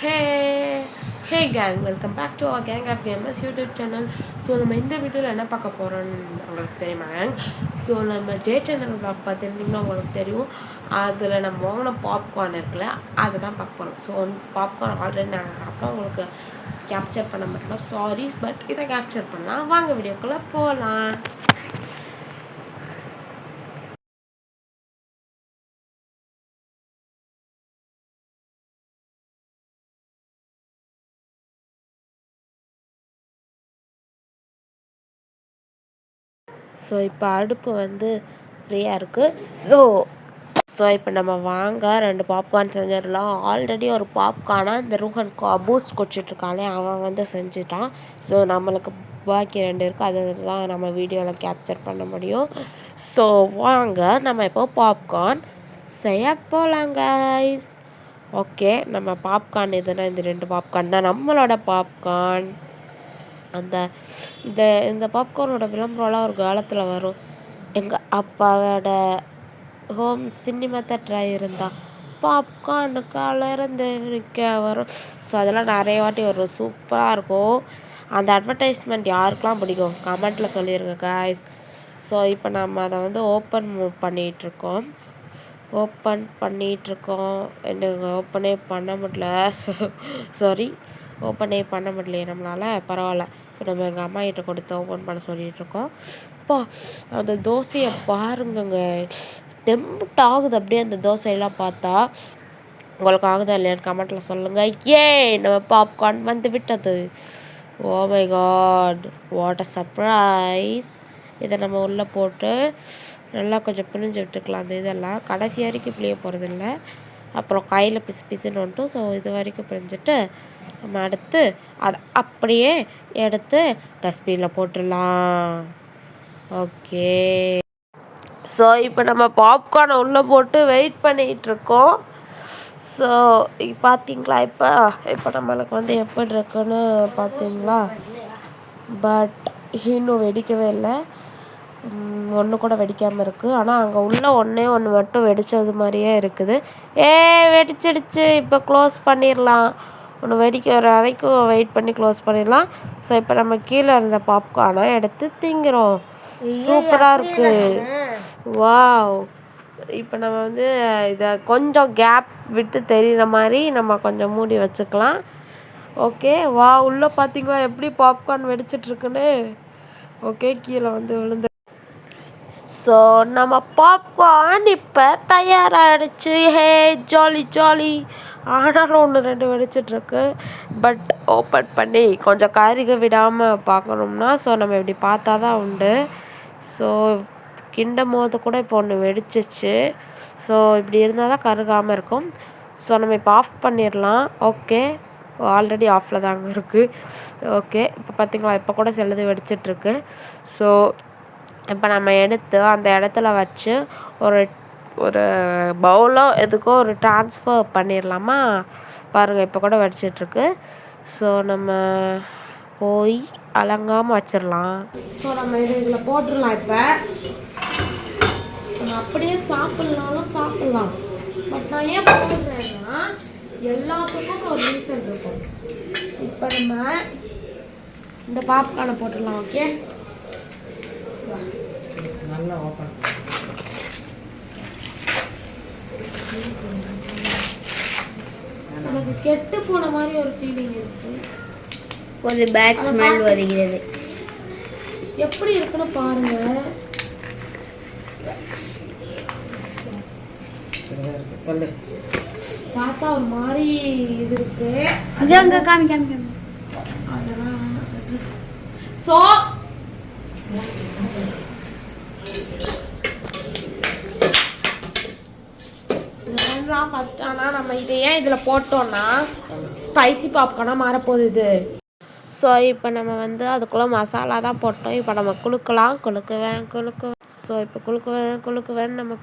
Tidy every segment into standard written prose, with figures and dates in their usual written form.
Hey, hey gang, welcome back to our Gang of Gamers YouTube channel. So நம்ம இந்த வீடியோவில் என்ன பார்க்க போகிறோன்னு உங்களுக்கு தெரியுமா gang? ஸோ நம்ம ஜெயச்சந்திரன் vlog பார்த்துருந்தீங்கன்னா உங்களுக்கு தெரியும். அதில் நம்ம வாங்கின பாப்கார்ன் இருக்குல்ல, அதை தான் பார்க்க போகிறோம். ஸோ பாப்கார்ன் ஆல்ரெடி நாங்கள் சாப்பிட்டோம், உங்களுக்கு கேப்சர் பண்ண மாட்டோம், சாரீஸ். பட் இதை கேப்சர் பண்ணலாம். வாங்க வீடியோக்குள்ளே போகலாம். ஸோ இப்போ அடுப்பு வந்து ஃப்ரீயாக இருக்குது. ஸோ இப்போ நம்ம வாங்க 2 பாப்கார்ன் செஞ்சிடலாம். ஆல்ரெடி ஒரு பாப்கார்னாக இந்த ரூஹன் பூஸ்ட் குடிச்சிட்ருக்காளே அவன் வந்து செஞ்சுட்டான். ஸோ நம்மளுக்கு பாக்கி 2 இருக்குது, அதை தான் நம்ம வீடியோவில் கேப்சர் பண்ண முடியும். ஸோ வாங்க நம்ம இப்போ பாப்கார்ன் செய்ய போகலாம் கைஸ். ஓகே, நம்ம பாப்கார்ன் எதுனா இந்த 2 பாப்கார்ன் தான் நம்மளோட பாப்கார்ன். இந்த பாப்கார்னோட விளம்பரம்லாம் ஒரு காலத்தில் வரும். எங்கள் அப்பாவோட ஹோம் சினிமா தேட்டர் இருந்தா பாப்கார்னுக்கால இருந்து நிற்க வரும். ஸோ அதெல்லாம் நிறைய வாட்டி வரும், சூப்பராக இருக்கும். அந்த அட்வர்டைஸ்மெண்ட் யாருக்கெல்லாம் பிடிக்கும் கமெண்ட்டில் சொல்லிடுங்க காய்ஸ். ஸோ இப்போ நம்ம அதை வந்து ஓப்பன் பண்ணிகிட்ருக்கோம். எனக்கு ஓப்பனே பண்ண முடியல. சாரி, ஓப்பனே பண்ண முடியலையே நம்மளால். பரவாயில்ல, இப்போ நம்ம எங்கள் அம்மா கிட்ட கொடுத்து ஓப்பன் பண்ண சொல்லிகிட்ருக்கோம். அப்பா அந்த தோசையை பாருங்கங்க, டெம்ப்ட் ஆகுது அப்படியே அந்த தோசையெல்லாம் பார்த்தா. உங்களுக்கு ஆகுதா இல்லையான்னு கமெண்ட்டில் சொல்லுங்கள். நம்ம பாப்கார்ன் வந்து விட்டது. Oh my God, what a surprise. இதை நம்ம உள்ளே போட்டு நல்லா கொஞ்சம் பிழிஞ்சு விட்டுக்கலாம். அந்த இதெல்லாம் கடைசி வரைக்கும் பிழிய போகிறதில்ல, அப்புறம் கையில் பிசுன்னு வந்துட்டும். ஸோ இது வரைக்கும் பிழிஞ்சிட்டு நம்ம அடுத்து அதை அப்படியே எடுத்து டஸ்ட்பினில் போட்டுடலாம். ஓகே, ஸோ இப்போ நம்ம பாப்கார்னை உள்ளே போட்டு வெயிட் பண்ணிகிட்ருக்கோம். ஸோ பார்த்தீங்களா, இப்போ நம்மளுக்கு வந்து எப்படி இருக்குன்னு பார்த்தீங்களா? பட் இன்னும் வெடிக்கவே இல்லை, ஒன்று கூட வெடிக்காமல் இருக்குது. ஆனால் அங்கே உள்ள ஒன்று மட்டும் வெடித்தது மாதிரியே இருக்குது. வெடிச்சிடுச்சு. இப்போ க்ளோஸ் பண்ணிடலாம். ஒன்று வெடிக்க ஒரு வரைக்கும் வெயிட் பண்ணி க்ளோஸ் பண்ணிடலாம். ஸோ இப்போ நம்ம கீழே இருந்த பாப்கார்னை எடுத்து திங்கிறோம். சூப்பராக இருக்குது. வாவ், இப்போ நம்ம வந்து இதை கொஞ்சம் கேப் விட்டு தெரிகிற மாதிரி நம்ம கொஞ்சம் மூடி வச்சுக்கலாம். ஓகே, வா உள்ளே பார்த்தீங்களா எப்படி பாப்கார்ன் வெடிச்சிட்ருக்குன்னு. ஓகே, கீழே வந்து விழுந்து. ஸோ நம்ம பாப்கார்ன் இப்போ தயாராகிடுச்சு. ஜாலி. ஆனாலும் 1-2 வெடிச்சிட்ருக்கு. பட் ஓப்பன் பண்ணி கொஞ்சம் கருக விடாமல் பார்க்கணும்னா, ஸோ நம்ம இப்படி பார்த்தா தான் உண்டு. ஸோ கிண்டும் போது கூட இப்போ ஒன்று வெடிச்சிச்சு. ஸோ இப்படி இருந்தால் தான் கருகாமல் இருக்கும். ஸோ நம்ம இப்போ ஆஃப் பண்ணிடலாம். ஓகே, ஆல்ரெடி ஆஃபில் தாங்க இருக்குது. ஓகே, இப்போ பார்த்திங்களா, இப்போ கூட சிலது வெடிச்சிட்ருக்கு. ஸோ இப்போ நம்ம எடுத்து அந்த இடத்துல வச்சு ஒரு பவுலோ எதுக்கோ ஒரு ட்ரான்ஸ்ஃபர் பண்ணிடலாமா? பாருங்கள், இப்போ கூட வெடிச்சிட்ருக்கு. ஸோ நம்ம போய் அலங்காமல் வச்சிடலாம். ஸோ நம்ம இதில் போட்டுடலாம். இப்போ நம்ம அப்படியே சாப்பிட்னாலும் சாப்பிட்லாம். பட் நான் ஏன் போடுறேன்னா, எல்லாத்துக்கும் ஒரு ரீசன் இருக்கும். இப்போ நம்ம இந்த பாப்கார்னை போட்டுடலாம். ஓகே, நல்லா ஓப்பன். எனக்கு கெட்டு போன மாதிரி ஒரு ஃபீலிங் இருக்கு. கொஞ்சம் பேட் ஸ்மெல் வருகிறது. எப்படி இருக்குன்னு பாருங்க. பார்த்தா ஒரு மாதிரி இது இருக்கு. அங்க காமி. அதெல்லாம் ஸோ ஃபர்ஸ்ட். ஆனால் நம்ம இதை ஏன் இதில் போட்டோம்னா ஸ்பைசி பாப்கார்னாக மாறப்போகுது இது. ஸோ இப்போ நம்ம வந்து அதுக்குள்ளே மசாலா தான் போட்டோம். இப்போ நம்ம குலுக்குவேன். ஸோ இப்போ குலுக்குவேன் நம்ம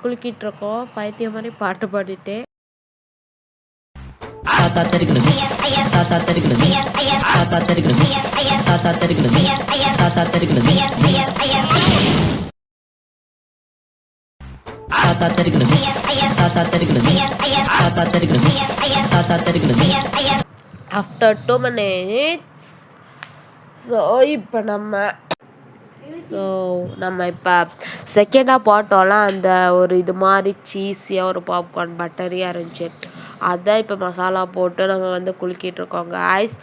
குலுக்கிட்டுருக்கோம், பைத்தியம் மாதிரி பாட்டு பாடிட்டு. தாத்தா தெரிக்கிறது தாத்தா தெரிக்கிறது தாத்தா தெரிக்கிறது தாத்தா தெரிக்கிறது. After 2 minutes. ஸோ இப்போ நம்ம இப்போ செகண்டாக போட்டோம்ல அந்த ஒரு இது மாதிரி சீஸியாக ஒரு பாப்கார்ன் பட்டரியாக இருந்துச்சு. அதான் இப்போ மசாலா போட்டு நம்ம வந்து குலுக்கிட்டு இருக்கோங்க. ஐஸ்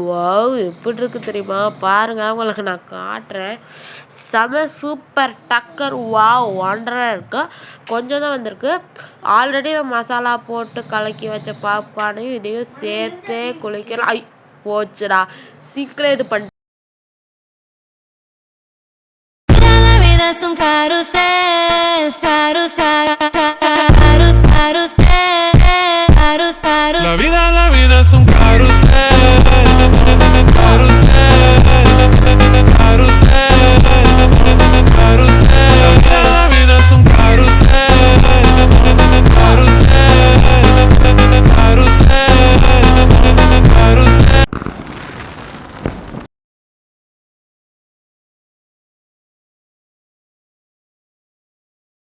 வாவ் எப்படி இருக்குது தெரியுமா? பாருங்கள் உங்களுக்கு நான் காட்டுறேன். செம சூப்பர் டக்கர் வாவ் ஒண்டராக இருக்குது. கொஞ்சம் தான் வந்திருக்கு. ஆல்ரெடி நம்ம மசாலா போட்டு கலக்கி வச்ச பாப்கார்னையும் இதையும் சேர்த்தே குளிக்கலாம். ஐ போச்சுடா சீக்கிரம் இது பண்ணி. Es un carrusel, carrusel, carrusel, carrusel, carrusel. La vida es un carrusel, carrusel.